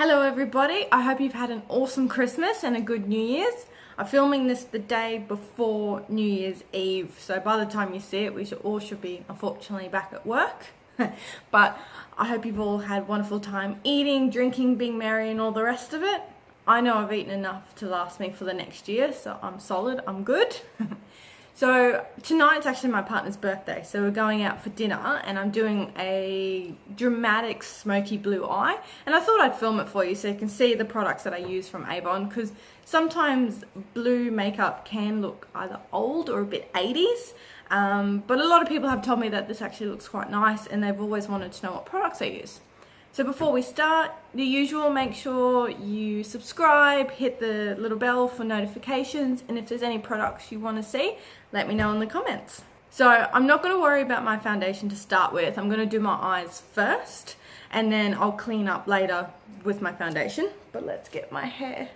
Hello everybody, I hope you've had an awesome Christmas and a good New Year's. I'm filming this the day before New Year's Eve, so by the time you see it we all should be unfortunately back at work. But I hope you've all had a wonderful time eating, drinking, being merry and all the rest of it. I know I've eaten enough to last me for the next year, so I'm solid, I'm good. So tonight's actually my partner's birthday, so we're going out for dinner and I'm doing a dramatic smoky blue eye, and I thought I'd film it for you so you can see the products that I use from Avon, because sometimes blue makeup can look either old or a bit 80s, but a lot of people have told me that this actually looks quite nice and they've always wanted to know what products I use. So before we start, the usual, make sure you subscribe, hit the little bell for notifications, and if there's any products you want to see, let me know in the comments. So I'm not going to worry about my foundation to start with. I'm going to do my eyes first, and then I'll clean up later with my foundation. But let's get my hair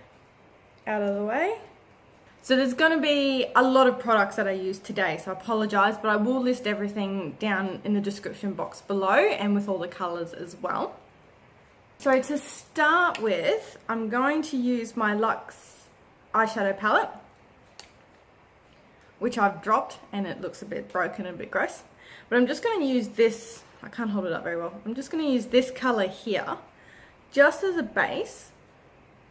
out of the way. So there's going to be a lot of products that I use today, so I apologize, but I will list everything down in the description box below and with all the colors as well. So to start with, I'm going to use my Luxe eyeshadow palette, which I've dropped and it looks a bit broken and a bit gross. But I'm just going to use this, I can't hold it up very well, I'm just going to use this color here just as a base,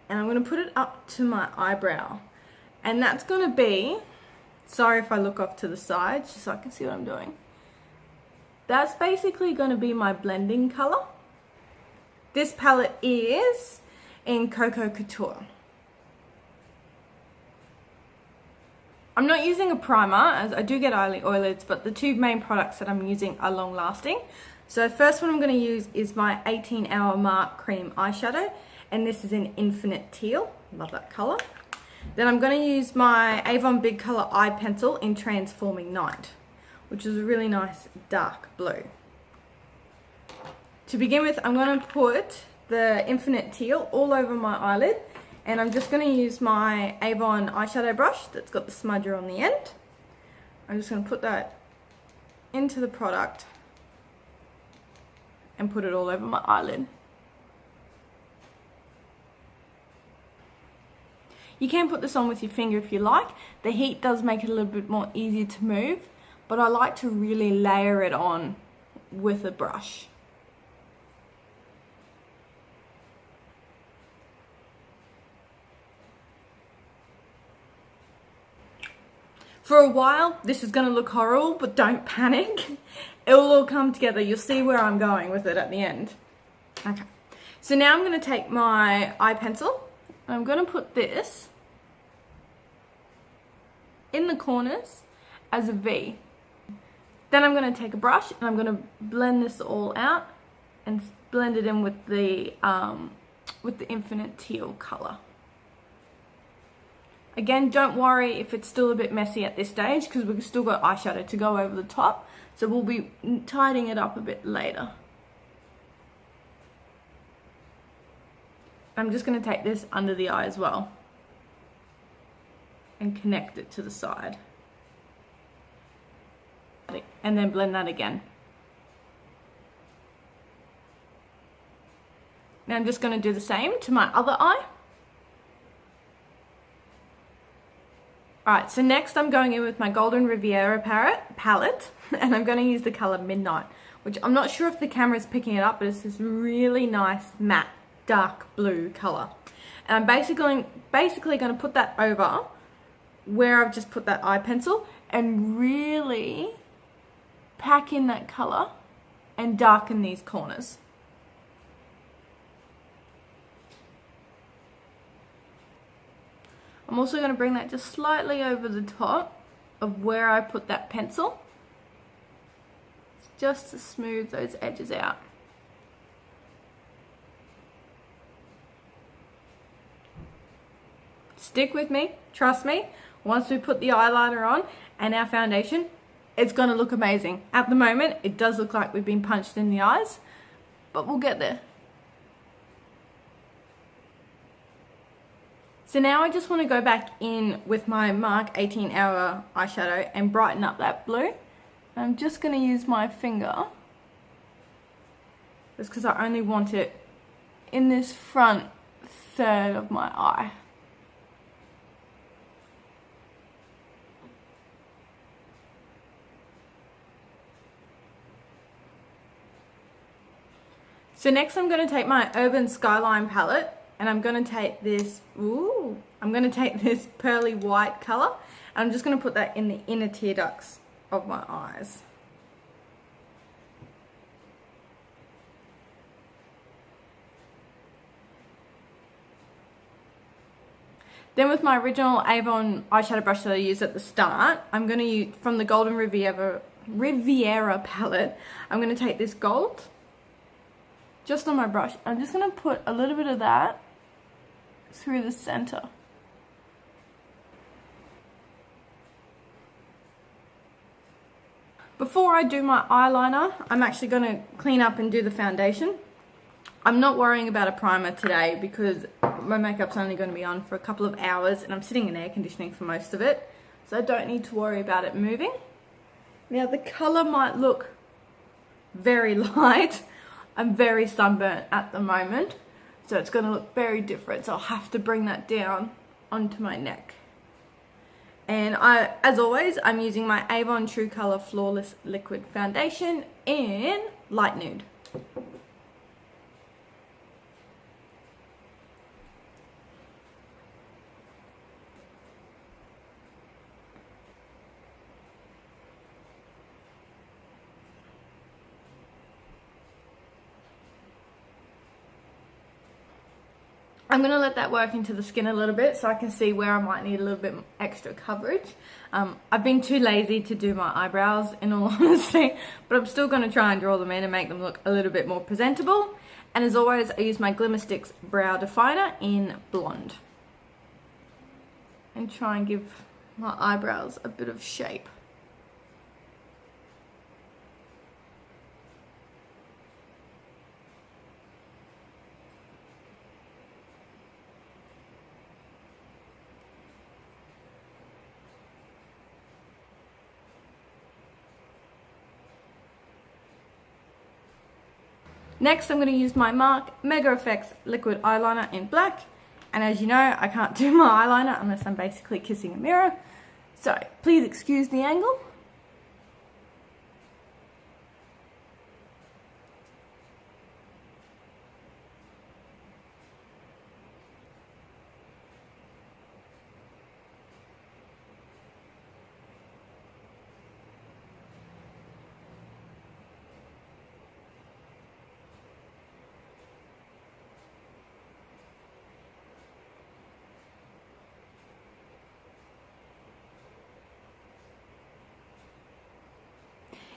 and I'm going to put it up to my eyebrow. And that's going to be, sorry if I look off to the side, just so I can see what I'm doing. That's basically going to be my blending color. This palette is in Couture. I'm not using a primer, as I do get eyelids, but the two main products that I'm using are long lasting. So the first one I'm going to use is my 18-hour Mark Creme eyeshadow, and this is in Infinite Teal. Love that color. Then I'm going to use my Avon Big Color Eye Pencil in Transforming Night, which is a really nice dark blue. To begin with, I'm going to put the Infinite Teal all over my eyelid, and I'm just going to use my Avon eyeshadow brush that's got the smudger on the end. I'm just going to put that into the product and put it all over my eyelid. You can put this on with your finger if you like. The heat does make it a little bit more easier to move, but I like to really layer it on with a brush. For a while, this is going to look horrible, but don't panic. It will all come together. You'll see where I'm going with it at the end. Okay, so now I'm going to take my eye pencil, and I'm going to put this in the corners as a V. Then I'm going to take a brush and I'm going to blend this all out and blend it in with the Infinite Teal color. Again, don't worry if it's still a bit messy at this stage, because we've still got eyeshadow to go over the top, so we'll be tidying it up a bit later. I'm just going to take this under the eye as well and connect it to the side, and then blend that again. Now I'm just going to do the same to my other eye. Alright, so next I'm going in with my Golden Riviera palette, and I'm going to use the color Midnight, which I'm not sure if the camera is picking it up, but it's this really nice matte dark blue color. And I'm basically going to put that over where I've just put that eye pencil and really pack in that color and darken these corners. I'm also going to bring that just slightly over the top of where I put that pencil, just to smooth those edges out. Stick with me, trust me, once we put the eyeliner on and our foundation, it's going to look amazing. At the moment, it does look like we've been punched in the eyes, but we'll get there. So now I just want to go back in with my Mark 18-hour eyeshadow and brighten up that blue. I'm just going to use my finger, just because I only want it in this front third of my eye. So next I'm going to take my Urban Skyline palette and I'm going to take this, pearly white colour, and I'm just going to put that in the inner tear ducts of my eyes. Then with my original Avon eyeshadow brush that I used at the start, I'm going to use, from the Golden Riviera palette, I'm going to take this gold just on my brush. I'm just going to put a little bit of that through the center. Before I do my eyeliner, I'm actually going to clean up and do the foundation. I'm not worrying about a primer today because my makeup's only going to be on for a couple of hours and I'm sitting in air conditioning for most of it, so I don't need to worry about it moving. Now the colour might look very light. I'm very sunburnt at the moment, so it's going to look very different, so I'll have to bring that down onto my neck. And as always, I'm using my Avon True Colour Flawless Liquid Foundation in Light Nude. I'm going to let that work into the skin a little bit so I can see where I might need a little bit extra coverage. I've been too lazy to do my eyebrows in all honesty, but I'm still going to try and draw them in and make them look a little bit more presentable. And as always, I use my Glimmer Sticks Brow Definer in Blonde. And try and give my eyebrows a bit of shape. Next, I'm going to use my MAC Mega Effects Liquid Eyeliner in black. And as you know, I can't do my eyeliner unless I'm basically kissing a mirror. So please excuse the angle.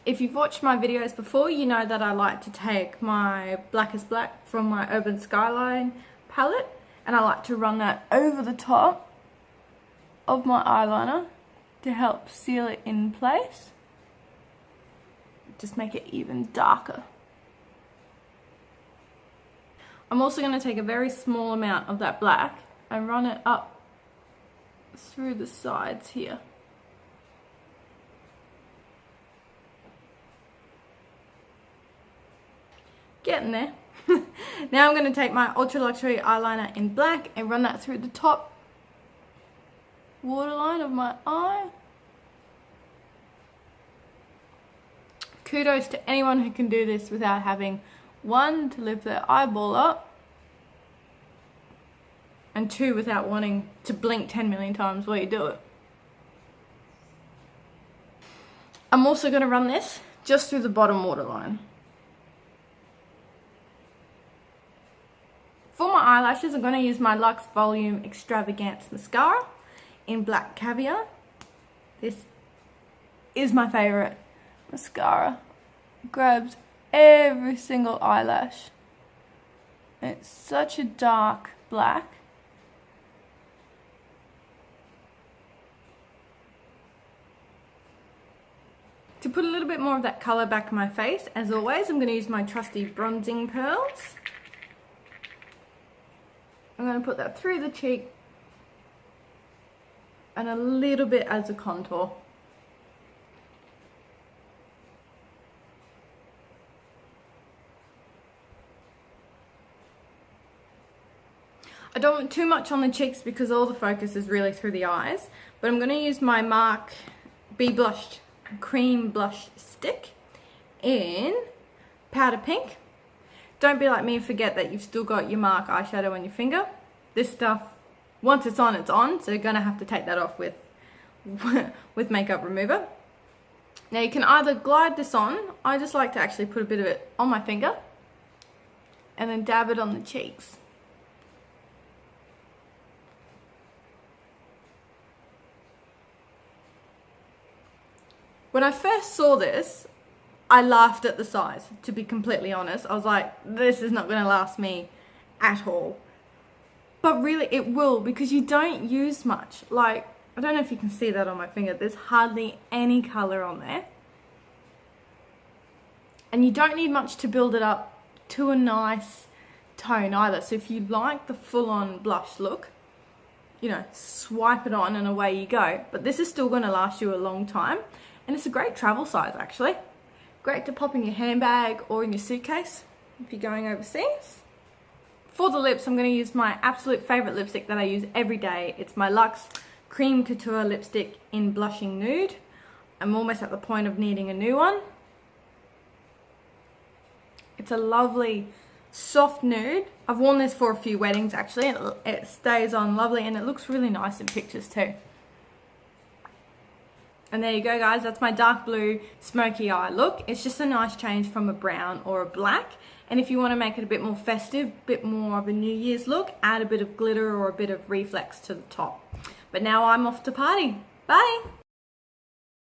If you've watched my videos before, you know that I like to take my Blackest Black from my Urban Skyline palette and I like to run that over the top of my eyeliner to help seal it in place. Just make it even darker. I'm also going to take a very small amount of that black and run it up through the sides here. Getting there. Now I'm going to take my Ultra Luxury eyeliner in black and run that through the top waterline of my eye. Kudos to anyone who can do this without having, one, to lift their eyeball up, and two, without wanting to blink 10 million times while you do it. I'm also going to run this just through the bottom waterline. For my eyelashes, I'm going to use my Luxe Volume Extravagance Mascara in Black Cavier. This is my favourite mascara. It grabs every single eyelash. It's such a dark black. To put a little bit more of that colour back in my face, as always, I'm going to use my trusty bronzing pearls. I'm going to put that through the cheek and a little bit as a contour. I don't want too much on the cheeks because all the focus is really through the eyes, but I'm going to use my MAC Be Blushed Cream Blush Stick in Powder Pink. Don't be like me and forget that you've still got your MAC eyeshadow on your finger. This stuff, once it's on, so you're going to have to take that off with makeup remover. Now you can either glide this on, I just like to actually put a bit of it on my finger and then dab it on the cheeks. When I first saw this, I laughed at the size, to be completely honest. I was like, this is not going to last me at all. But really it will, because you don't use much. Like, I don't know if you can see that on my finger. There's hardly any colour on there. And you don't need much to build it up to a nice tone either. So if you like the full-on blush look, you know, swipe it on and away you go. But this is still going to last you a long time. And it's a great travel size, actually. Great to pop in your handbag or in your suitcase if you're going overseas. For the lips, I'm going to use my absolute favourite lipstick that I use every day. It's my Luxe Cream Couture lipstick in Blushing Nude. I'm almost at the point of needing a new one. It's a lovely, soft nude. I've worn this for a few weddings, actually, and it stays on lovely, and it looks really nice in pictures too. And there you go, guys. That's my dark blue smoky eye look. It's just a nice change from a brown or a black. And if you want to make it a bit more festive, a bit more of a New Year's look, add a bit of glitter or a bit of reflex to the top. But now I'm off to party. Bye!